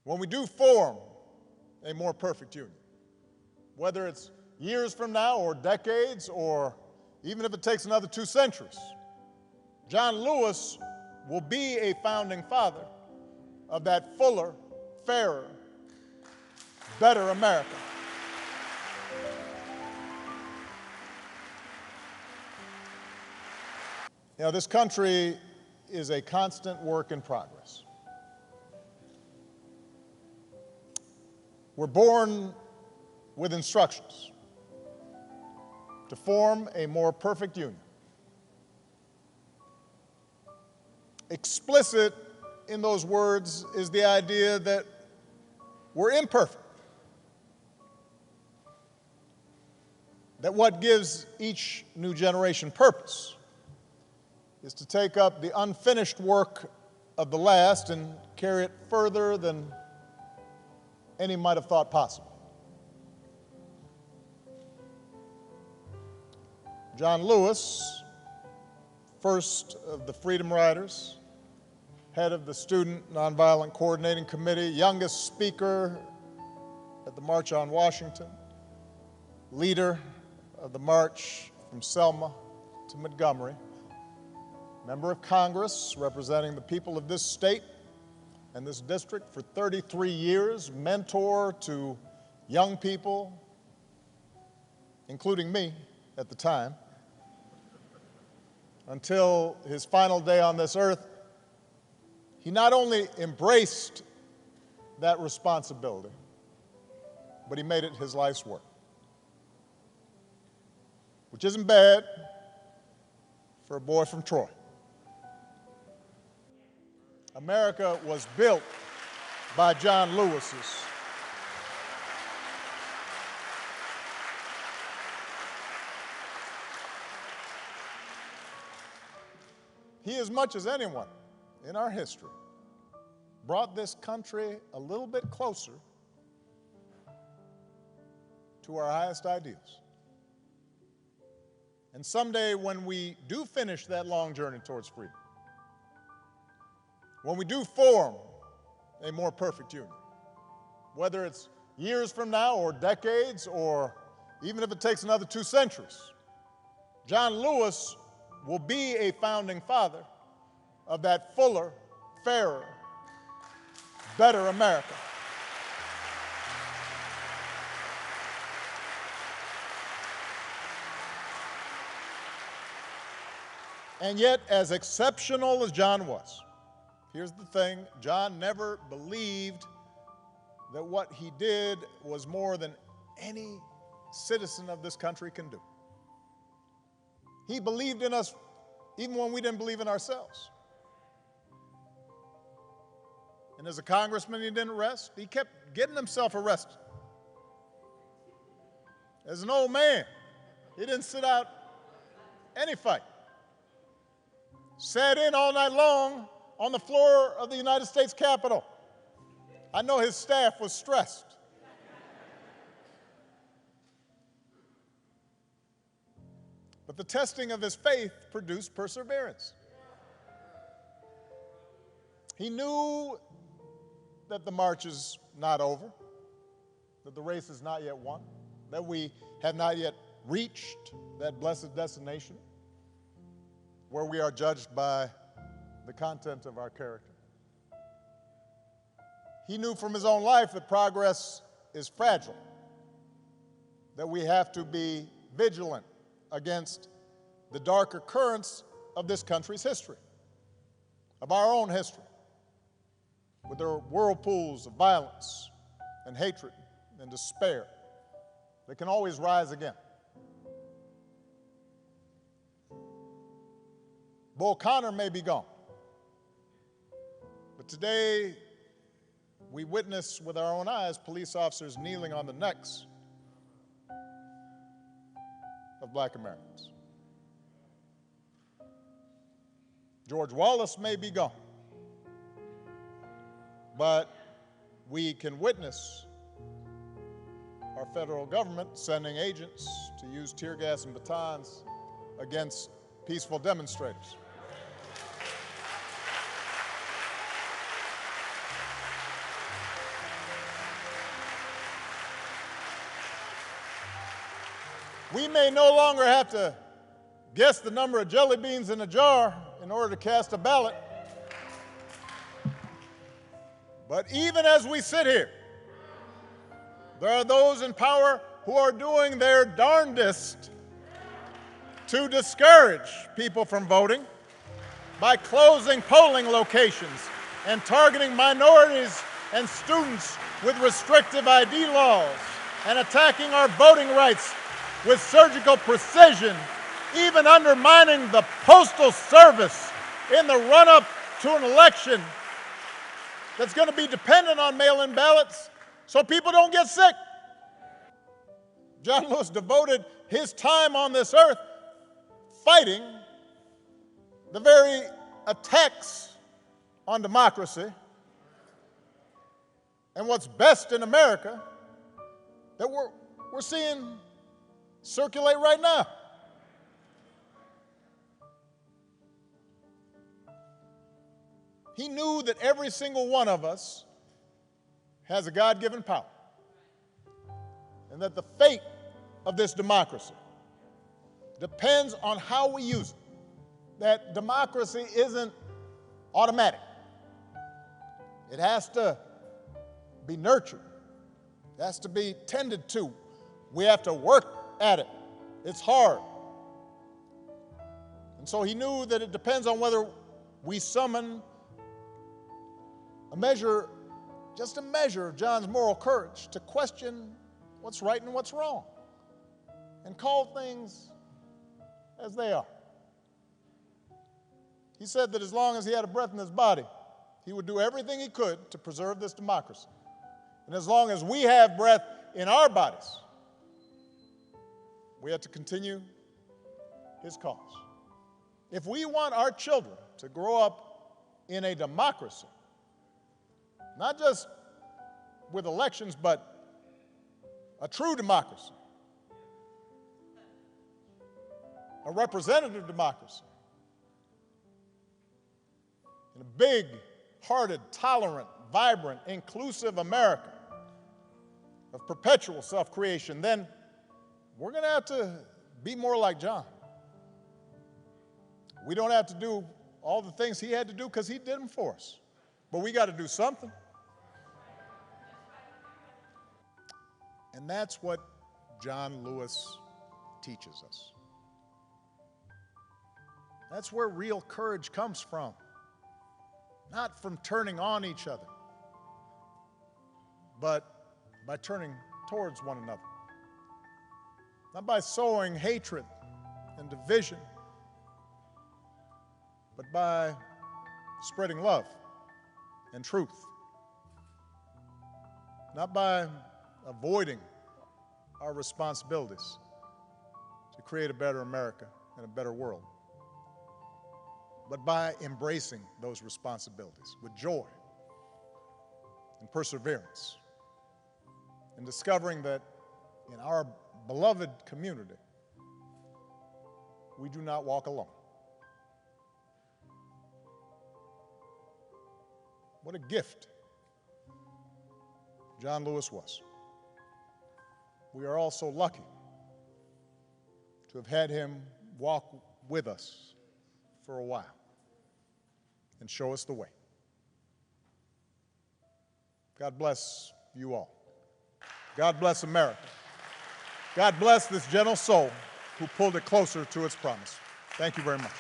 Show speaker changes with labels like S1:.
S1: when we do form a more perfect union, whether it's years from now or decades or even if it takes another 2 centuries, John Lewis will be a founding father of that fuller, fairer, better America. You know, this country is a constant work in progress. We're born with instructions to form a more perfect union. Explicit in those words is the idea that we're imperfect, that what gives each new generation purpose is to take up the unfinished work of the last and carry it further than any might have thought possible. John Lewis, first of the Freedom Riders, head of the Student Nonviolent Coordinating Committee, youngest speaker at the March on Washington, leader of the march from Selma to Montgomery, member of Congress representing the people of this state and this district for 33 years, mentor to young people, including me at the time, until his final day on this earth. He not only embraced that responsibility, but he made it his life's work, which isn't bad for a boy from Troy. America was built by John Lewis's. He, as much as anyone in our history, brought this country a little bit closer to our highest ideals. And someday when we do finish that long journey towards freedom, when we do form a more perfect union, whether it's years from now or decades or even if it takes another 2 centuries, John Lewis will be a founding father of that fuller, fairer, better America. And yet, as exceptional as John was, here's the thing, John never believed that what he did was more than any citizen of this country can do. He believed in us even when we didn't believe in ourselves. And as a congressman, he didn't rest. He kept getting himself arrested. As an old man, he didn't sit out any fight. Sat in all night long on the floor of the United States Capitol. I know his staff was stressed. But the testing of his faith produced perseverance. He knew that the march is not over, that the race is not yet won, that we have not yet reached that blessed destination where we are judged by the content of our character. He knew from his own life that progress is fragile, that we have to be vigilant against the darker currents of this country's history, of our own history, with their whirlpools of violence and hatred and despair that can always rise again. Bull Connor may be gone, but today we witness with our own eyes police officers kneeling on the necks of black Americans. George Wallace may be gone, but we can witness our federal government sending agents to use tear gas and batons against peaceful demonstrators. We may no longer have to guess the number of jelly beans in a jar in order to cast a ballot. But even as we sit here, there are those in power who are doing their darndest to discourage people from voting by closing polling locations and targeting minorities and students with restrictive ID laws and attacking our voting rights with surgical precision, even undermining the Postal Service in the run-up to an election that's going to be dependent on mail-in ballots so people don't get sick. John Lewis devoted his time on this earth fighting the very attacks on democracy and what's best in America that we're seeing circulate right now. He knew that every single one of us has a God-given power, and that the fate of this democracy depends on how we use it. That democracy isn't automatic. It has to be nurtured. It has to be tended to. We have to work at it. It's hard. And so he knew that it depends on whether we summon just a measure of John's moral courage to question what's right and what's wrong and call things as they are. He said that as long as he had a breath in his body, he would do everything he could to preserve this democracy. And as long as we have breath in our bodies, we have to continue his cause. If we want our children to grow up in a democracy, not just with elections, but a true democracy, a representative democracy, in a big-hearted, tolerant, vibrant, inclusive America of perpetual self-creation, then we're going to have to be more like John. We don't have to do all the things he had to do because he did them for us, but we got to do something. And that's what John Lewis teaches us. That's where real courage comes from. Not from turning on each other, but by turning towards one another. Not by sowing hatred and division, but by spreading love and truth. Not by avoiding our responsibilities to create a better America and a better world, but by embracing those responsibilities with joy and perseverance, and discovering that in our beloved community, we do not walk alone. What a gift John Lewis was. We are all so lucky to have had him walk with us for a while and show us the way. God bless you all. God bless America. God bless this gentle soul who pulled it closer to its promise. Thank you very much.